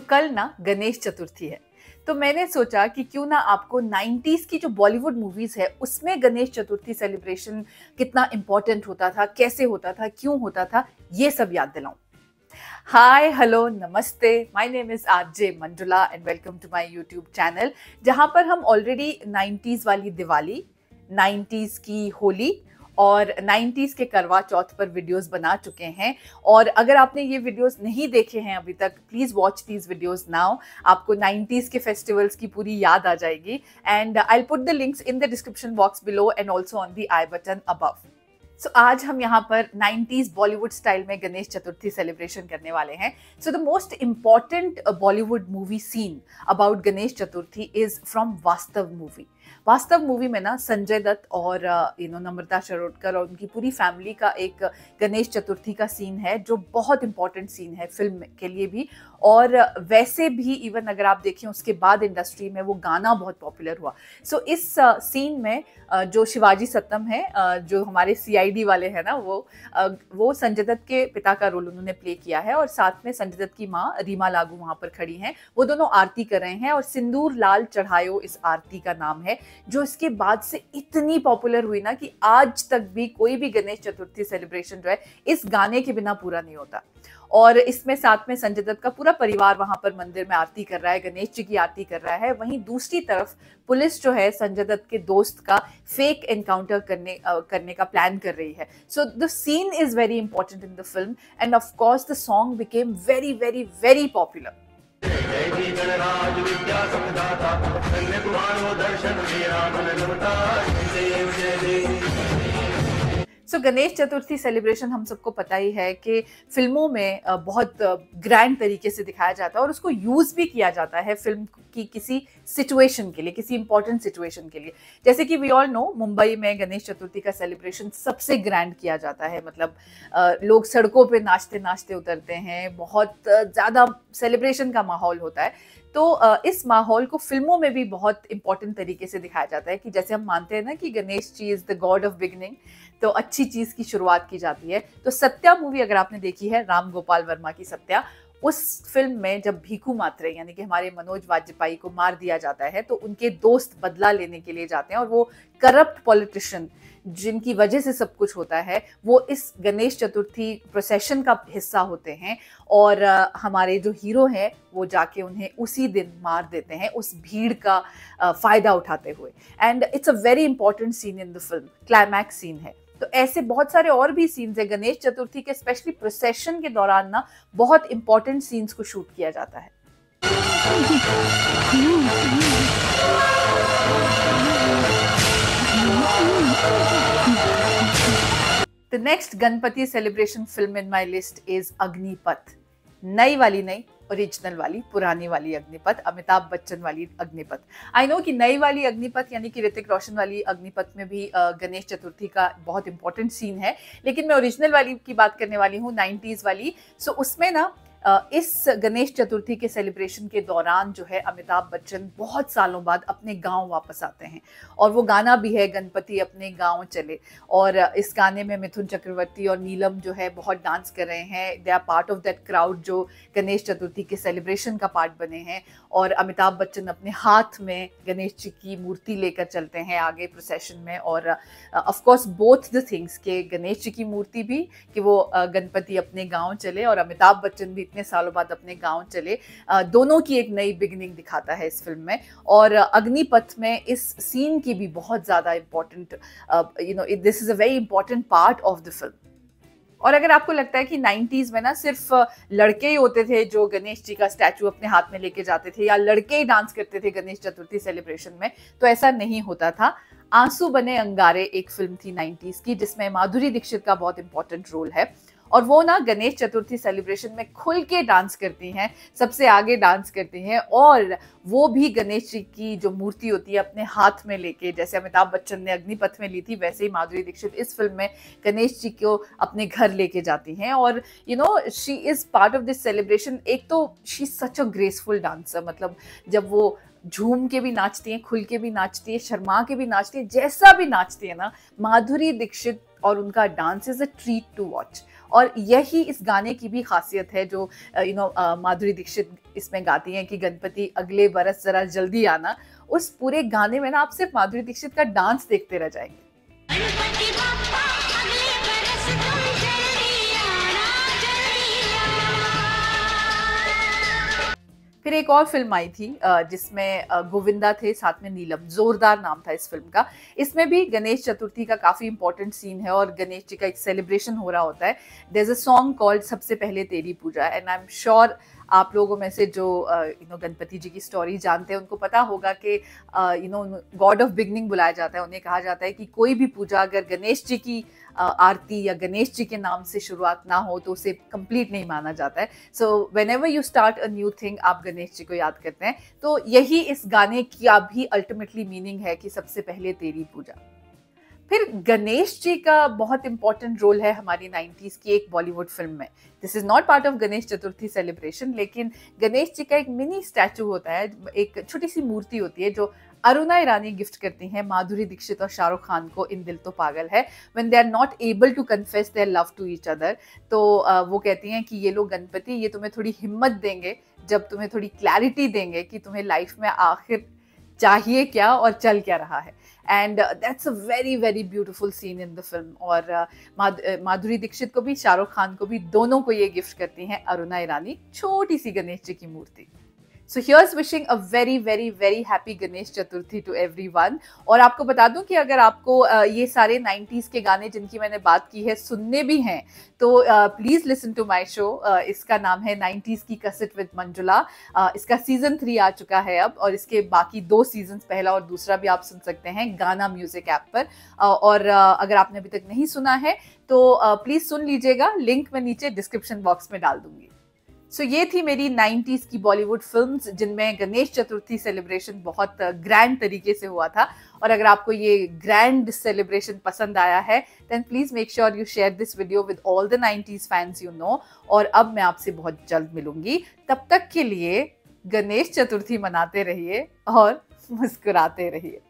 कल ना गणेश चतुर्थी है। तो मैंने सोचा कि क्यों ना आपको 90s की जो बॉलीवुड मूवीज है उसमें गणेश चतुर्थी सेलिब्रेशन कितना इंपॉर्टेंट होता था, कैसे होता था, क्यों होता था, ये सब याद दिलाऊं। हाय, हेलो, नमस्ते। My name is RJ Manjula and welcome to my YouTube channel, जहां पर हम ऑलरेडी 90s वाली दिवाली, 90s की होली और 90s के करवा चौथ पर वीडियोस बना चुके हैं। और अगर आपने ये वीडियोस नहीं देखे हैं अभी तक, please watch these videos now. आपको 90s के फेस्टिवल्स की पूरी याद आ जाएगी। And I will put the links in the description box below and also on the I button above. आज हम यहाँ पर 90s बॉलीवुड स्टाइल में गणेश चतुर्थी सेलिब्रेशन करने वाले हैं। The most important Bollywood movie scene about Ganesh Chaturthi is from Vaastav movie. Vaastav movie में ना संजय दत्त और नम्रता शिरोडकर और उनकी पूरी फैमिली का एक गणेश चतुर्थी का सीन है जो बहुत इंपॉर्टेंट सीन है फिल्म के लिए भी, और वैसे भी इवन अगर आप देखें उसके बाद इंडस्ट्री में वो गाना बहुत पॉपुलर हुआ। इस सीन में जो शिवाजी सत्यम है, जो हमारे सीआईडी वाले हैं ना, वो संजय दत्त के पिता का रोल उन्होंने प्ले किया है, और साथ में संजय दत्त की माँ रीमा लागू वहां पर खड़ी हैं। वो दोनों आरती कर रहे हैं और सिंदूर लाल चढ़ायो इस आरती का नाम है, जो इसके बाद से इतनी पॉपुलर हुई ना कि आज तक भी कोई भी गणेश चतुर्थी सेलिब्रेशन जो है इस गाने के बिना पूरा नहीं होता। और इसमें साथ में संजय दत्त का पूरा परिवार वहां पर मंदिर में आरती कर रहा है, गणेश जी की आरती कर रहा है। वहीं दूसरी तरफ पुलिस जो है संजय दत्त के दोस्त का फेक एनकाउंटर करने का प्लान कर रही है। The scene is very important in the film and of course the song became very very very popular. Ganesh Chaturthi celebration हम सबको पता ही है कि फिल्मों में बहुत ग्रैंड तरीके से दिखाया जाता है और उसको यूज भी किया जाता है फिल्म की किसी सिचुएशन के लिए, किसी इंपॉर्टेंट सिचुएशन के लिए। जैसे कि वी ऑल नो, मुंबई में गणेश चतुर्थी का सेलिब्रेशन सबसे ग्रैंड किया जाता है। मतलब लोग सड़कों पे नाचते नाचते उतरते हैं, बहुत ज्यादा सेलिब्रेशन का माहौल होता है। इस माहौल को फिल्मों में भी बहुत इंपॉर्टेंट तरीके से दिखाया जाता है कि जैसे हम मानते हैं ना कि Ganesh ji is the god of beginning, तो अच्छी चीज की शुरुआत की जाती है। सत्या मूवी अगर आपने देखी है, राम गोपाल वर्मा की सत्या, उस फिल्म में जब भीखू मात्रे यानी कि हमारे मनोज वाजपेयी को मार दिया जाता है तो उनके दोस्त बदला लेने के लिए जाते हैं, और वो करप्ट पॉलिटिशियन जिनकी वजह से सब कुछ होता है वो इस गणेश चतुर्थी प्रोसेशन का हिस्सा होते हैं, और हमारे जो हीरो हैं वो जाके उन्हें उसी दिन मार देते हैं उस भीड़ का फायदा उठाते हुए। And it's a very important scene in the film, climax scene है। ऐसे बहुत सारे और भी सीन्स है गणेश चतुर्थी के, स्पेशली प्रोसेशन के दौरान ना बहुत इंपॉर्टेंट सीन्स को शूट किया जाता है। The next Ganpati celebration film in my list is Agneepath. नई वाली नहीं, ओरिजिनल वाली, पुरानी वाली अग्निपथ, अमिताभ बच्चन वाली अग्निपथ। आई नो कि नई वाली अग्निपथ यानी कि ऋतिक रोशन वाली अग्निपथ में भी गणेश चतुर्थी का बहुत इंपॉर्टेंट सीन है, लेकिन मैं ओरिजिनल वाली की बात करने वाली हूँ, 90s वाली। उसमें ना इस गणेश चतुर्थी के सेलिब्रेशन के दौरान जो है अमिताभ बच्चन बहुत सालों बाद अपने गांव वापस आते हैं, और वो गाना भी है गणपति अपने गांव चले। और इस गाने में मिथुन चक्रवर्ती और नीलम जो है बहुत डांस कर रहे हैं। They are part of that crowd जो गणेश चतुर्थी के सेलिब्रेशन का पार्ट बने हैं। और अमिताभ बच्चन अपने हाथ में गणेश जी की मूर्ति लेकर चलते हैं आगे प्रोसेशन में। और of course both the things, के गणेश जी की मूर्ति भी कि वो गणपति अपने गांव चले, और अमिताभ बच्चन भी इतने सालों बाद अपने गांव चले, दोनों की एक नई बिगिनिंग दिखाता है इस फिल्म में। और अग्निपथ में इस सीन की भी बहुत ज्यादा important, this is a very important part of the film. और अगर आपको लगता है कि 90s में ना सिर्फ लड़के ही होते थे जो गणेश जी का स्टैचू अपने हाथ में लेके जाते थे, या लड़के ही डांस करते थे गणेश चतुर्थी सेलिब्रेशन में, तो ऐसा नहीं होता था। आंसू बने अंगारे एक फिल्म थी 90s की, जिसमें माधुरी दीक्षित का बहुत इंपॉर्टेंट रोल है, और वो ना गणेश चतुर्थी सेलिब्रेशन में खुल के डांस करती हैं, सबसे आगे डांस करती हैं, और वो भी गणेश जी की जो मूर्ति होती है अपने हाथ में लेके, जैसे अमिताभ बच्चन ने अग्निपथ में ली थी, वैसे ही माधुरी दीक्षित इस फिल्म में गणेश जी को अपने घर लेके जाती हैं। और she is part of this celebration. एक तो she is such a graceful dancer, मतलब जब वो झूम के भी नाचती हैं, खुल के भी नाचती है, शर्मा के भी नाचती है, जैसा भी नाचती है ना, माधुरी दीक्षित और उनका dance is a treat to watch. और यही इस गाने की भी खासियत है जो माधुरी दीक्षित इसमें गाती हैं कि गणपति अगले बरस जरा जल्दी आना। उस पूरे गाने में ना आप सिर्फ माधुरी दीक्षित का डांस देखते रह जाएंगे। गणपति बप्पा अगले बरस तुम जल्दी आना, जल्दी आना। फिर एक और फिल्म आई थी जिसमें गोविंदा थे, साथ में नीलम, जोरदार नाम था इस फिल्म का। इसमें भी गणेश चतुर्थी का काफी इंपॉर्टेंट सीन है और गणेश जी का एक सेलिब्रेशन हो रहा होता है। There is a song called सबसे पहले तेरी पूजा, एंड आई एम श्योर आप लोगों में से जो गणपति जी की स्टोरी जानते हैं उनको पता होगा कि गॉड ऑफ बिगनिंग बुलाया जाता है। उन्हें कहा जाता है कि कोई भी पूजा अगर गणेश जी की आरती या गणेश जी के नाम से शुरुआत ना हो तो उसे कंप्लीट नहीं माना जाता है। So whenever you start a new thing आप गणेश जी को याद करते हैं। तो यही इस गाने की भी अल्टीमेटली मीनिंग है कि सबसे पहले तेरी पूजा। फिर गणेश जी का बहुत इंपॉर्टेंट रोल है हमारी 90s की एक बॉलीवुड फिल्म में। This is not part of Ganesh Chaturthi celebration, लेकिन गणेश जी का एक मिनी स्टैचू होता है, एक छोटी सी मूर्ति होती है जो अरुणा ईरानी गिफ्ट करती हैं माधुरी दीक्षित और शाहरुख खान को इन दिल To Pagal Hai, when they are not able to confess their love to each other. तो वो कहती हैं कि ये लोग गणपति ये तुम्हें थोड़ी हिम्मत देंगे जब तुम्हें थोड़ी क्लैरिटी देंगे कि तुम्हें लाइफ में आखिर चाहिए क्या और चल क्या रहा है। And that's a very very beautiful scene in the film. और माधुरी दीक्षित को भी शाहरुख खान को भी दोनों को ये गिफ्ट करती हैं अरुणा ईरानी छोटी सी गणेश जी की मूर्ति। So here's wishing a very very very happy Ganesh Chaturthi to everyone. और आपको बता दूं कि अगर आपको ये सारे 90s के गाने जिनकी मैंने बात की है सुनने भी हैं तो please listen to my show. इसका नाम है 90s की कसट विद मंजुला। इसका सीजन 3 आ चुका है अब, और इसके बाकी 2 सीजन, पहला और दूसरा भी आप सुन सकते हैं गाना म्यूजिक ऐप पर। और अगर आपने अभी तक नहीं सुना है तो प्लीज सुन लीजिएगा, लिंक मैं नीचे डिस्क्रिप्शन बॉक्स में डाल दूंगी। सो ये थी मेरी 90s की बॉलीवुड फिल्म्स जिनमें गणेश चतुर्थी सेलिब्रेशन बहुत ग्रैंड तरीके से हुआ था। और अगर आपको ये ग्रैंड सेलिब्रेशन पसंद आया है then please make sure you share this video with all the 90s fans you know. और अब मैं आपसे बहुत जल्द मिलूंगी, तब तक के लिए गणेश चतुर्थी मनाते रहिए और मुस्कुराते रहिए।